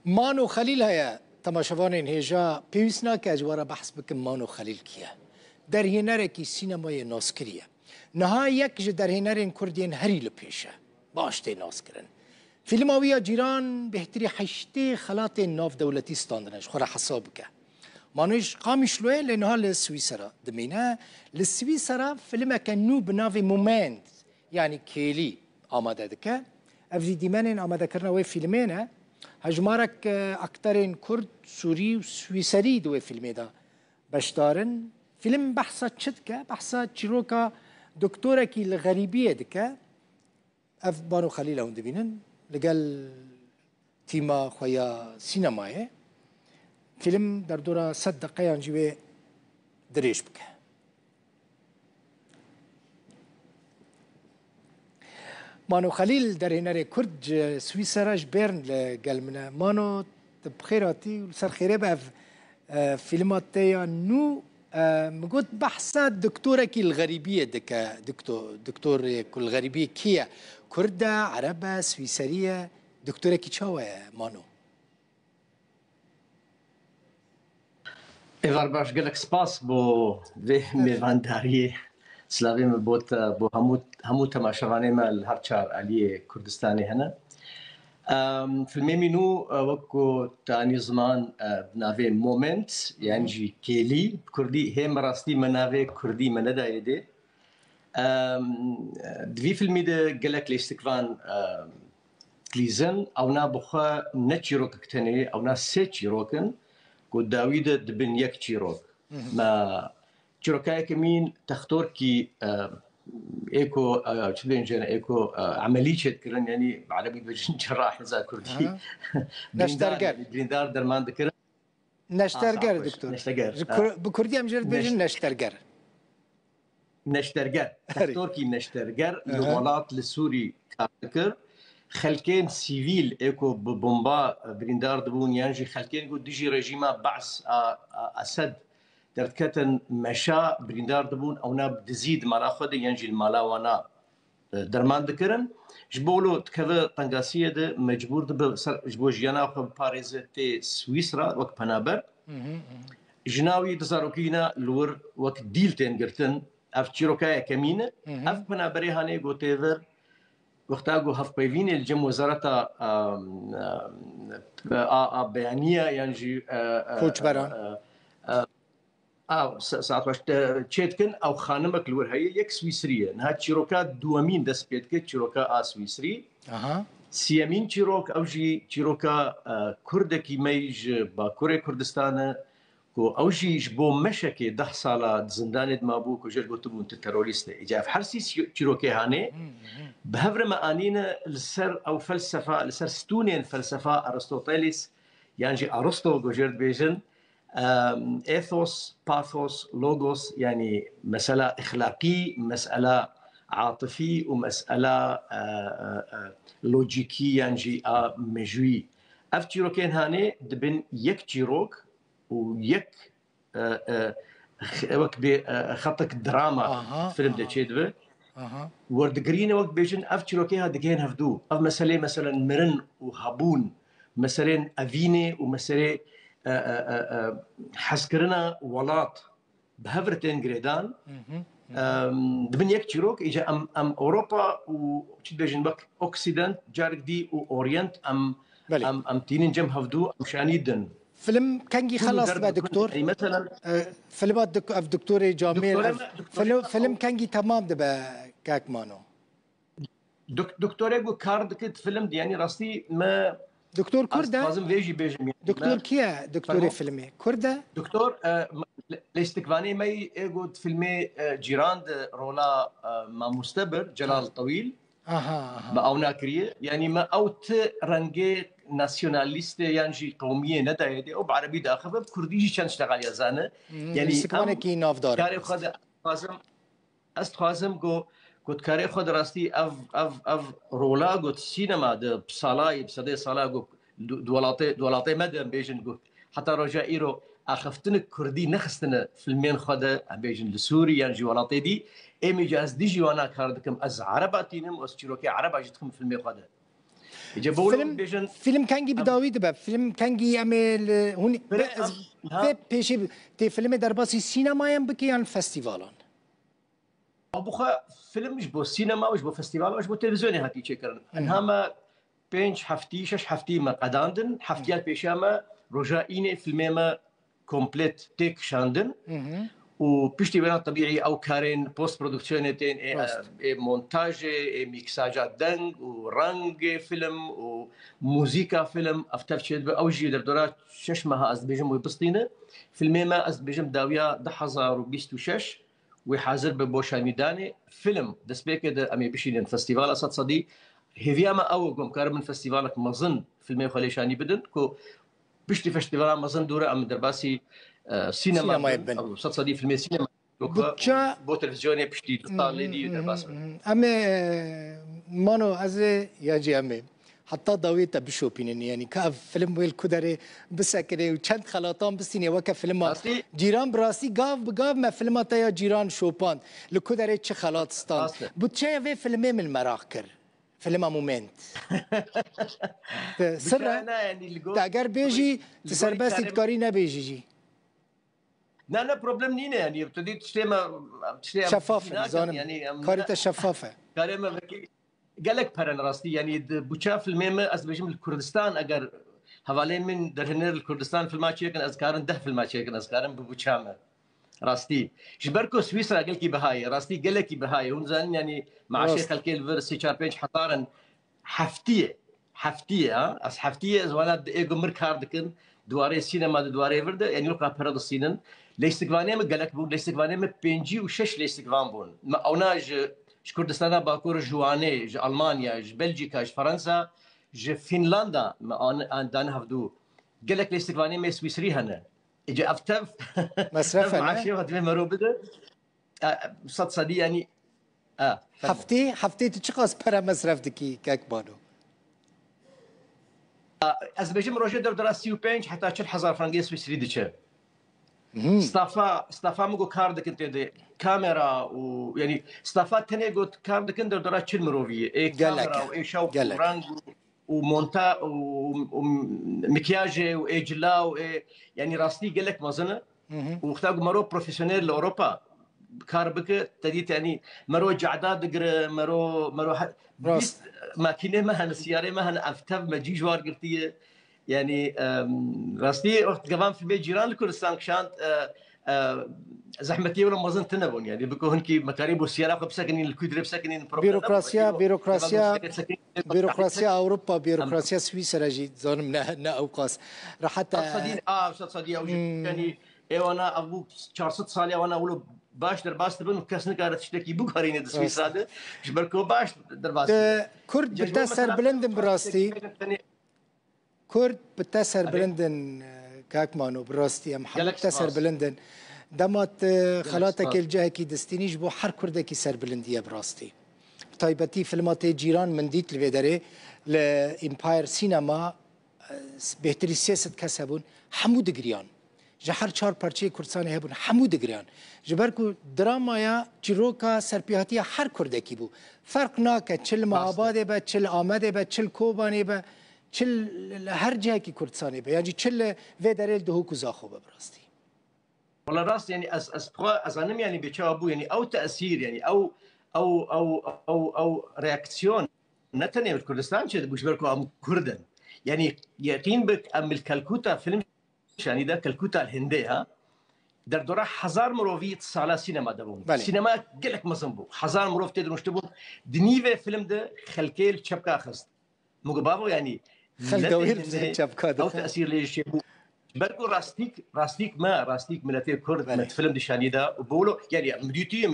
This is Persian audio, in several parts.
مانو خلیل هیا تماشاوان هیجا پیوسنا که اجوارا بحث بکن مانو خلیل کیه در هنر کی سینمای ناسکریه نها یک ج در هنر کردین هری لپیشه باشته ناسکرن فیلم آویا جیران بهتری حشته خلاط ناف دولتی استاندنش خورا حساب که مانوش قامش لوه لنها لسویسرا دمینه لسویسرا فیلم کنو بناوی مومنت یعنی کیلی آماده دکه افزی دیمنین آماده کرنا وی فیلمینه هجمارك أكترين كرد سوري وسويسري دوي فيلمي دا بشتارن فيلم بحثة شدكة بحثة تشيروكا دكتورة كي الغريبية دكا أف بانو خليل هون دبينن لقال تيما خويا سينماية فيلم دردورة صدقة ينجيوي دريش بك مانو خلیل در هنر کرد سویسراش برن لگل منه مانو بخیراتی و سر خیره به فیلمات یا نو مگود بحثا دکتوره کی الغریبیه دکه دکتور کل الغریبیه کیه کرده عربه سویسریه دکتوره کی چاوه مانو ایوار باش گلک سپاس بو به میوانداریه سلاوی مبوت بو همو تماشاوانه مال هر چار علی کردستانی هنه فیلمی منو وکو تانی زمان ناوی مومنت یعنی جی کلی کردی هم راستی مناوی کردی من دایده دوی فیلمی ده گلک لیستکوان کلیزن او نا بخوا نچیروک کتنی او نا سه چیروکن کو داوید دبن یک چیروک ما چیروکای کمین تختور کی ايكو شبين جانا ايكو عمليه كرن يعني بعربي بجن جراح نزا كردي نشترجر بليندار درمان ذكر نشترجر دكتور نشترجر بكردي مجرد بجن نشترجر تختور كي نشترجر الولات للسوري كذكر خلكين سيفيل ايكو ببومبا بليندار دبون يانجي خلكين قد ديجي رجيمه بعث اسد دركتن مشا بريندار دبون او ناب دزيد مالا خود ينجي المالا وانا درمان ذكرن جبولو تكذا طنقاسيه ده مجبور دب جبو جيانا خو باريز تي سويسرا وك بنابر جناوي دزاروكينا لور وك ديلتين قرتن اف تشيروكايا كمينه اف بنابري هاني غوتيفر وقتاغو هف بيفين الجم وزارة بيانيه ينجي كوتش بران ساعت واش تشيتكن او خانمك الور هي يك سويسريه نها تشيروكا دوامين دس بيتك تشيروكا سويسري سيامين تشيروك او جي تشيروكا كردكي ميج باكوري كردستان كو او جي جبو مشكي 10 ساله زندان مابوك وجل قلتبون تيروريست اجا في حرسي تشيروكي هاني بهفر معانينا لسر او فلسفه لسر ستونين فلسفه ارسطوطاليس يعني ارسطو جوجرد بيجن ايثوس باثوس لوغوس يعني مسألة إخلاقي مسألة عاطفي ومسألة لوجيكي يعني مجوي اف تشيروكين هاني دبن يك تشيروك ويك وقت خطك دراما فيلم ده تشيدبه ورد جرين وقت بيجن اف تشيروكي ها دقين هفدو اف مسألة مثلا مرن وهابون مثلا افيني ومسألة حسكرنا ولات بهفرتين جريدان دبن يك تشيروك اجا ام اوروبا وشد بيجن بك اوكسيدنت جارك دي واورينت ام تينين جم هفدو ام شانيدن فيلم كانجي خلص بقى دكتور يعني مثلا فيلمات دكتور جاميل فيلم كانجي تمام دبا كاك مانو دكتور يقول كارد كت فيلم يعني راستي ما دكتور كردة لازم فيجي بيجي دكتور كيا دكتور فيلمي كردة دكتور لاستكفاني ماي يقول فيلمي جيران رولا ما مستبر جلال طويل ما او ناكريه يعني ما اوت رنجي ناسيوناليست يعني قوميه ندا يدي او بعربي داخل كرديجي كان اشتغل يا زانه يعني استكفاني كي نافدار كاري خد لازم استخازم جو قلت كاري خد راستي اف رولا قلت سينما د بصلاي بصدي صلاة قلت دولاتي مدى بيجن قلت حتى رجائيرو اخفتن كردي نخستنا فيلمين خد بيجن لسوري يعني جوالاتي دي ايمي جاز ديجي وانا كاردكم از عرباتينم اس تشيروكي عربا جتكم فيلمي خد فيلم كانجي بداوي دبا فيلم كانجي يعمل هوني في بيشي تي فيلم درباسي سينما يم بكيان فستيفالان او بخا فيلم مش بو سينما مش بو فستيفال مش بو تلفزيوني هاتي تشكرن انهما بينش حفتي شش حفتي ما قداندن حفتيال بيشاما رجائيني فيلميما كومبليت تيك شاندن وبيشتي بنا طبيعي او كارين بوست برودكشنتين مونتاج ميكساجات دنج ورنج فيلم وموسيقى فيلم افترشد او جي دردورات شش مها از بيجم وبسطينه فيلميما از بيجم داويا 2026 وحاضر ببوشايميداني فيلم دسبيك ده امي بشيلين فستيفال اسد صدي هيفياما او قوم كارمن فستيفالك مظن فيلمي خليشاني بدن كو بشتي فستيفال مظن دوره ام درباسي سينما يبن او صد صدي فيلمي سينما بتشا بو تلفزيوني بشتي طالي دي درباس امي مانو از ياجي امي حتى ضويته بشوبين يعني كاف فيلم ويل كدري بس كده وچند خلاطان بسيني وك فيلم جيران براسي قاف بقاف ما فيلمات يا جيران شوبان لكدري چه خلاط ستان بتشا في فيلم من المراكر فيلم مومنت سر تاجر بيجي تسربس تكاري نبيجي جي لا بروبلم نينا يعني ابتديت تشتيما شفافه زانم يعني كاريتا شفافه كاريما قال لك برن راستي يعني بوشاف الميمه از بجم الكردستان اگر حوالين من درهنر الكردستان في الماتش يكن اذكارن ده في الماتش يكن اذكارن ببوشامه راستي جبركو سويسرا قال كي بهاي راستي قال لك بهاي ونزان يعني مع شيخ الكيل فيرسي تشاربينج حطارن حفتيه از حفتيه زوانا ايجو مركاردكن دواري سينما دواري فرد يعني لقى برد السينن ليستقواني قال لك بو ليستقواني بينجي وشش ليستقوان بون ما اوناج كردستان باكور جواني ج المانيا ج بلجيكا ج فرنسا ج فنلندا ما دان هفدو قال لك الاستقلاليه ما سويسري هنا اجى افتف مصرف مع شيء هذا مرو بده صد صدي يعني هفتي تشخص برا مصرف دكي كاك بانو از بجم روجر در 35 حتى 4000 فرنك سويسري دچه ستافا مگو کار دکن تده کامرا و یعنی ستافا تنه گو کار دکن در درا چل مرویه ای کامرا و ای شو رنگ و مونتا و مكياج و اجلا و يعني راستي قال لك مازنه وختاق مرو بروفيسيونيل لاوروبا كار بك تديت يعني مرو جعداد دقر مرو ماكينه ما هن سياره ما هن افتف ما جي جوار قلتيه يعني راستي وقت قبان في بيت جيران الكردستان كشانت زحمتي ولا مازن تنبون يعني بكو هنكي مكاريب والسيارة بسكنين الكودري بسكنين بيروقراطيا اوروبا بيروقراطيا سويسرا جي زون من اوقاس راح حتى صديق او يعني انا ابو 400 سال وانا اولو باش درباس تبن كاس نقارت تشتكي بوكارين د سويسرا ده جبركو باش درباس كرد بتاثر بلندن براستي كرد بتاثر بلندن كاكمانو براستي محمد بتاثر بلندن دمت خلاتك الجهه كي دستنيش بو حر كردك سر بلنديه براستي طيبتي فيلمات جيران من ديت الفيدري لامباير سينما بهتري سياسه كسبون حمود جريان جحر چار پرچه کردستان هبون حمود گریان جبرکو دراما یا چیروکا سرپیاتی هر کردکی بو فرق ناکه چل معاباده با چل آمده با چل کوبانه با چل هر جهه کی کردستانه با یعنی چل و دریل دهو کزاخو براستی والله راست يعني از انم يعني بيتشابو يعني او تاثير يعني او رياكسيون نتني بالكردستان شد بوشبركو ام كردن يعني يقين بك ام الكلكوتا فيلم يعني ده كلكوتا الهندية در دوره 1000 مروفی سالا سینما دبون سینما گلک مزنبو 1000 مروف تدرون شتبون دنیوه فیلم ده خلکیل چپکا خست مقبابو يعني خلقوير چپکا او تأثير ليش يبو بركو راستيك ملتي كرد من فيلم دي شانيدا وبولو يعني مديتي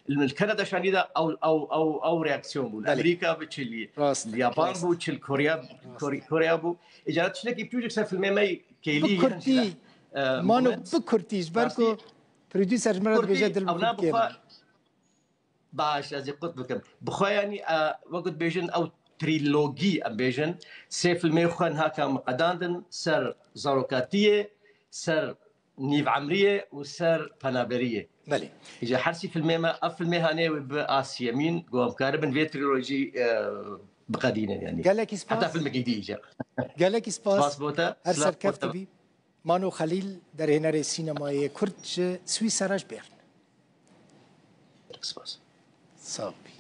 من كندا شانيدا او رياكسيون بول امريكا بتشيل اليابان بو تشيل كوريا بو اجازت شنك يبتوجك سر فيلم ماي كيلي مانو بكرتيش بركو بروديوسر مرات بيجد المكان باش از قلت بكم بخوا يعني وقت بيجن او تريلوجي ام بيجن سيف الميخن هاكا مقداندن سر زاروكاتيه سر نيف عمريه وسر بنابريه بلي اجا حرسي في الميما اف المهنه باسيا مين قوم كاربن في تريلوجي بقدينا يعني قالك سباس حتى فيلم جديد قالك سباس بوتا هر سرکفت بی مانو خلیل در هنر سینمای کرد سویسراش بیرن سپاس صافي